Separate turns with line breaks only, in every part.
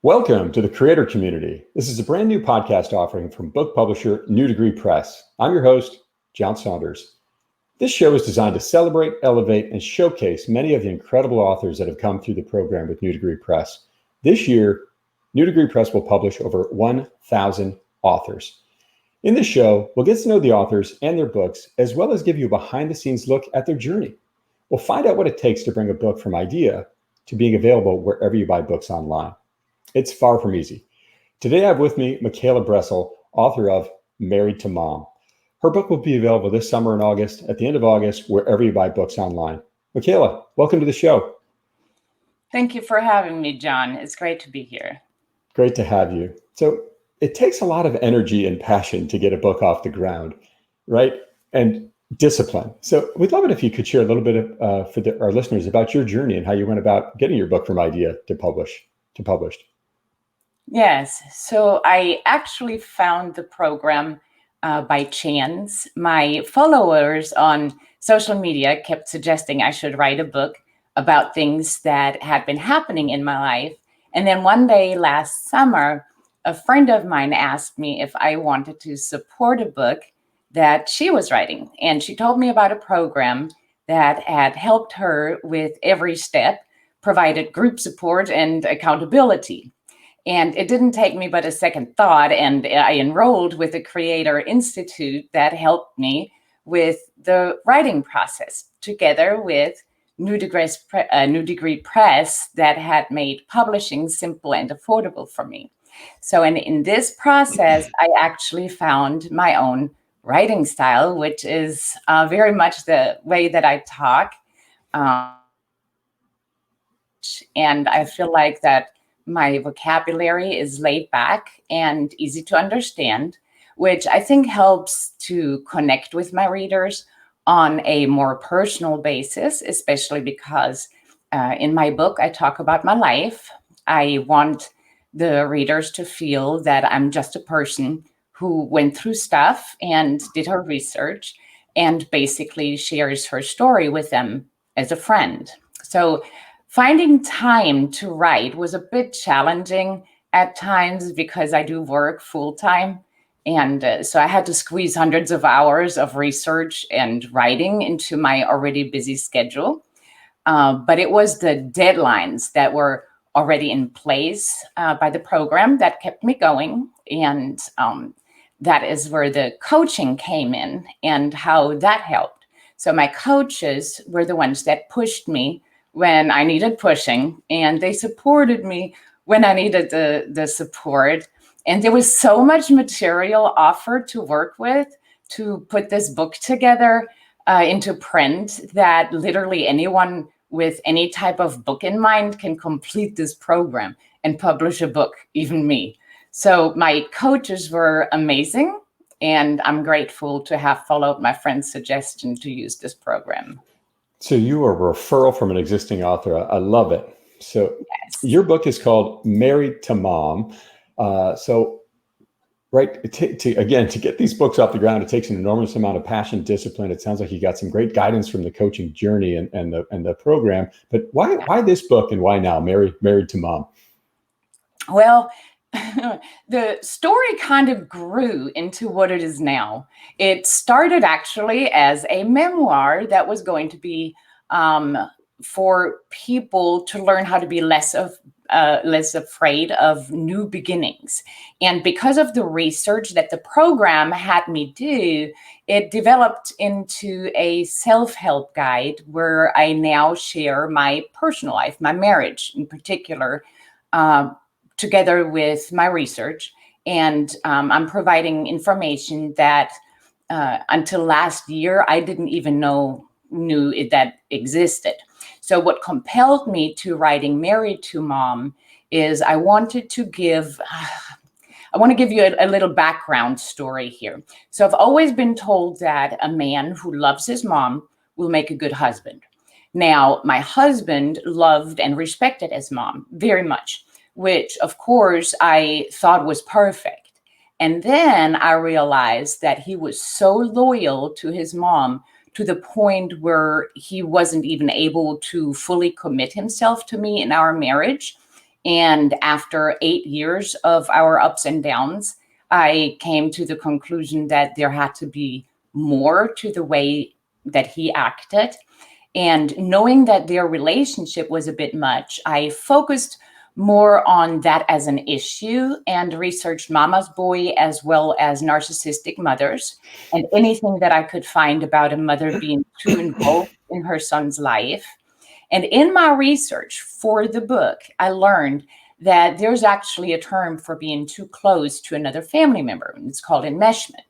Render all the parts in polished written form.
Welcome to the Creator Community. This is a brand new podcast offering from book publisher New Degree Press. I'm your host, John Saunders. This show is designed to celebrate, elevate, and showcase many of the incredible authors that have come through the program with New Degree Press. This year, New Degree Press will publish over 1,000 authors. In this show, we'll get to know the authors and their books, as well as give you a behind-the-scenes look at their journey. We'll find out what it takes to bring a book from idea to being available wherever you buy books online. It's far from easy. Today I have with me Michaela Bressel, author of Married to Mom. Her book will be available this summer in August, at the end of August, wherever you buy books online. Michaela, welcome to the show.
Thank you for having me, John. It's great to be here.
Great to have you. So it takes a lot of energy and passion to get a book off the ground, right? And discipline. So we'd love it if you could share a little bit for our listeners about your journey and how you went about getting your book from idea to published.
Yes. So I actually found the program by chance. My followers on social media kept suggesting I should write a book about things that had been happening in my life. And then one day last summer, a friend of mine asked me if I wanted to support a book that she was writing. And she told me about a program that had helped her with every step, provided group support and accountability. And it didn't take me but a second thought, and I enrolled with the Creator Institute that helped me with the writing process, together with New Degree Press that had made publishing simple and affordable for me. So in this process, I actually found my own writing style, which is very much the way that I talk. And I feel like that my vocabulary is laid back and easy to understand, which I think helps to connect with my readers on a more personal basis, especially because in my book, I talk about my life. I want the readers to feel that I'm just a person who went through stuff and did her research and basically shares her story with them as a friend. So finding time to write was a bit challenging at times because I do work full time. And so I had to squeeze hundreds of hours of research and writing into my already busy schedule. But it was the deadlines that were already in place by the program that kept me going. And that is where the coaching came in and how that helped. So my coaches were the ones that pushed me when I needed pushing, and they supported me when I needed the support. And there was so much material offered to work with to put this book together into print that literally anyone with any type of book in mind can complete this program and publish a book, even me. So my coaches were amazing, and I'm grateful to have followed my friend's suggestion to use this program.
So you are a referral from an existing author. I love it. So
Yes.
Your book is called Married to Mom. Right, to get these books off the ground, it takes an enormous amount of passion, discipline. It sounds like you got some great guidance from the coaching journey and the program. But why this book and why now, Married to Mom?
Well, the story kind of grew into what it is now. It started actually as a memoir that was going to be for people to learn how to be less afraid of new beginnings. And because of the research that the program had me do, it developed into a self-help guide where I now share my personal life, my marriage in particular, together with my research. And I'm providing information that until last year, I didn't even knew that existed. So what compelled me to writing Married to Mom is I want to give you a little background story here. So I've always been told that a man who loves his mom will make a good husband. Now, my husband loved and respected his mom very much, which of course I thought was perfect. And then I realized that he was so loyal to his mom to the point where he wasn't even able to fully commit himself to me in our marriage. And after 8 years of our ups and downs, I came to the conclusion that there had to be more to the way that he acted. And knowing that their relationship was a bit much, I focused more on that as an issue and researched mama's boy as well as narcissistic mothers and anything that I could find about a mother being too involved in her son's life. And in my research for the book, I learned that there's actually a term for being too close to another family member. And it's called enmeshment.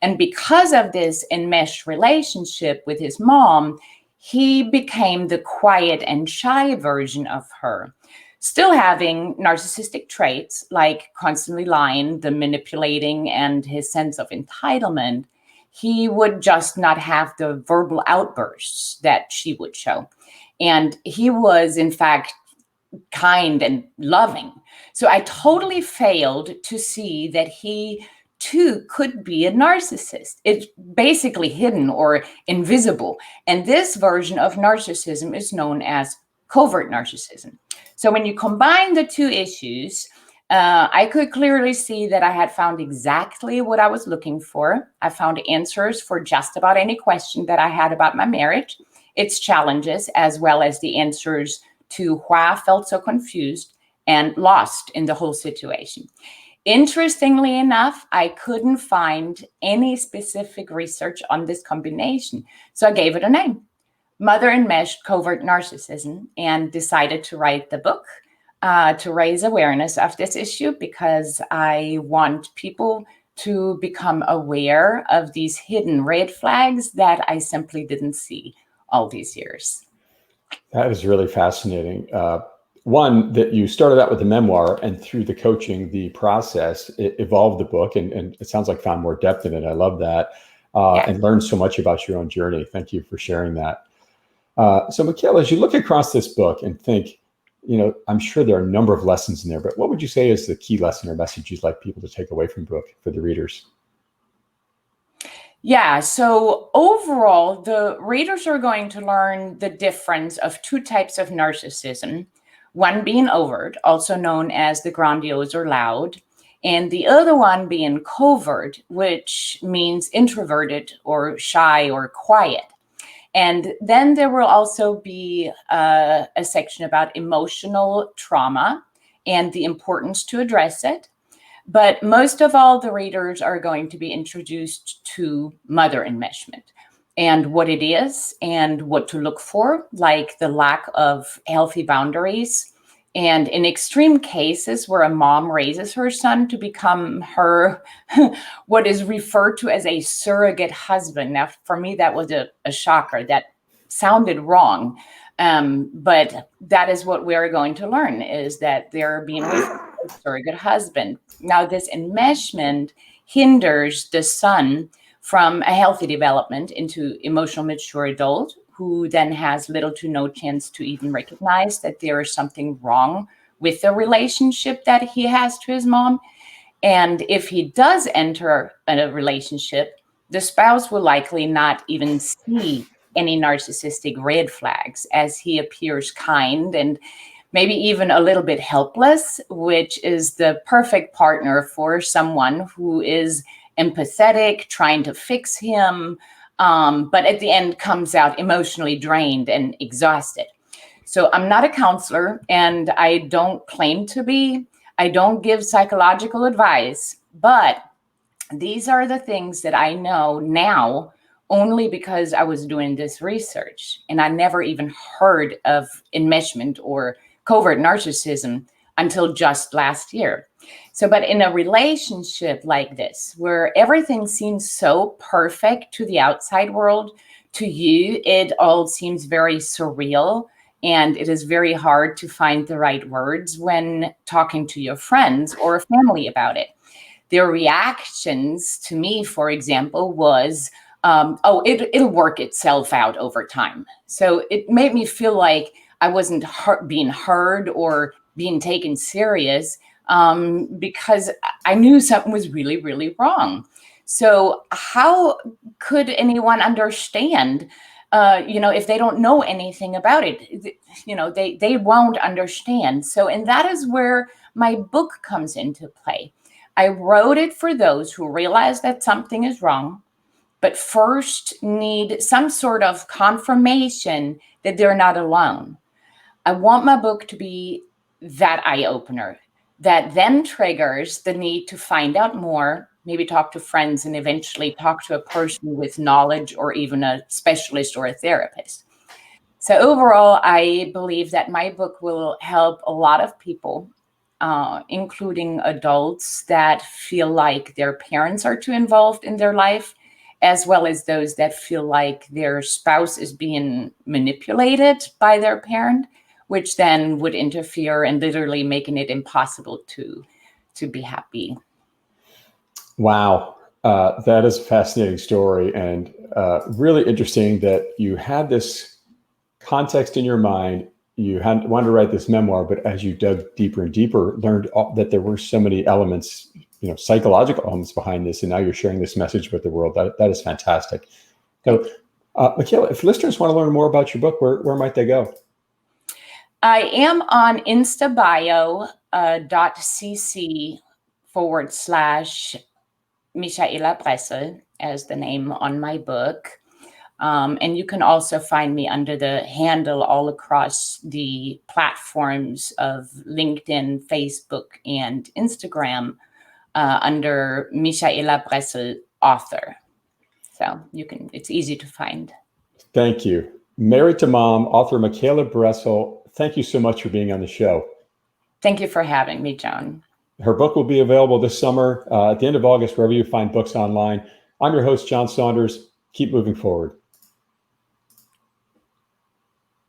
And because of this enmeshed relationship with his mom, he became the quiet and shy version of her, still having narcissistic traits like constantly lying, the manipulating, and his sense of entitlement. He would just not have the verbal outbursts that she would show. And he was, in fact, kind and loving. So I totally failed to see that he too could be a narcissist. It's basically hidden or invisible. And this version of narcissism is known as covert narcissism. So when you combine the two issues, I could clearly see that I had found exactly what I was looking for. I found answers for just about any question that I had about my marriage, its challenges, as well as the answers to why I felt so confused and lost in the whole situation. Interestingly enough, I couldn't find any specific research on this combination, so I gave it a name, Mother Enmeshed Covert Narcissism, and decided to write the book to raise awareness of this issue because I want people to become aware of these hidden red flags that I simply didn't see all these years.
That is really fascinating. One, that you started out with a memoir, and through the coaching, the process, it evolved the book, and it sounds like found more depth in it. I love that, and learned so much about your own journey. Thank you for sharing that. So, Michaela, as you look across this book and think, I'm sure there are a number of lessons in there, but what would you say is the key lesson or message you'd like people to take away from the book for the readers?
Yeah, so overall, the readers are going to learn the difference of two types of narcissism, one being overt, also known as the grandiose or loud, and the other one being covert, which means introverted or shy or quiet. And then there will also be a section about emotional trauma and the importance to address it. But most of all, the readers are going to be introduced to mother enmeshment and what it is and what to look for, like the lack of healthy boundaries. And in extreme cases where a mom raises her son to become her, what is referred to as a surrogate husband. Now, for me, that was a shocker. That sounded wrong. But that is what we're going to learn, is that they're being referred to as surrogate husband. Now, this enmeshment hinders the son from a healthy development into emotional mature adult, who then has little to no chance to even recognize that there is something wrong with the relationship that he has to his mom. And if he does enter a relationship, the spouse will likely not even see any narcissistic red flags, as he appears kind and maybe even a little bit helpless, which is the perfect partner for someone who is empathetic, trying to fix him, but at the end comes out emotionally drained and exhausted. So I'm not a counselor, and I don't claim to be. I don't give psychological advice, but these are the things that I know now only because I was doing this research, and I never even heard of enmeshment or covert narcissism until just last year. So, but in a relationship like this, where everything seems so perfect to the outside world, to you, it all seems very surreal. And it is very hard to find the right words when talking to your friends or family about it. Their reactions to me, for example, was, it'll work itself out over time. So it made me feel like I wasn't being heard or being taken serious, because I knew something was really, really wrong. So how could anyone understand if they don't know anything about it, they won't understand. So, and that is where my book comes into play. I wrote it for those who realize that something is wrong, but first need some sort of confirmation that they're not alone. I want my book to be that eye opener that then triggers the need to find out more, maybe talk to friends, and eventually talk to a person with knowledge or even a specialist or a therapist. So, overall, I believe that my book will help a lot of people, including adults that feel like their parents are too involved in their life, as well as those that feel like their spouse is being manipulated by their parent, which then would interfere and literally making it impossible to be happy.
Wow. That is a fascinating story, and really interesting that you had this context in your mind. You had wanted to write this memoir, but as you dug deeper and deeper, learned that there were so many elements, psychological elements behind this, and now you're sharing this message with the world. That is fantastic. So, Michaela, if listeners want to learn more about your book, where might they go?
I am on instabio.cc /Michaela Bressel as the name on my book. And you can also find me under the handle all across the platforms of LinkedIn, Facebook, and Instagram under Michaela Bressel author. So it's easy to find.
Thank you. Married to Mom, author Michaela Bressel. Thank you so much for being on the show.
Thank you for having me, Joan.
Her book will be available this summer at the end of August, wherever you find books online. I'm your host, John Saunders. Keep moving forward.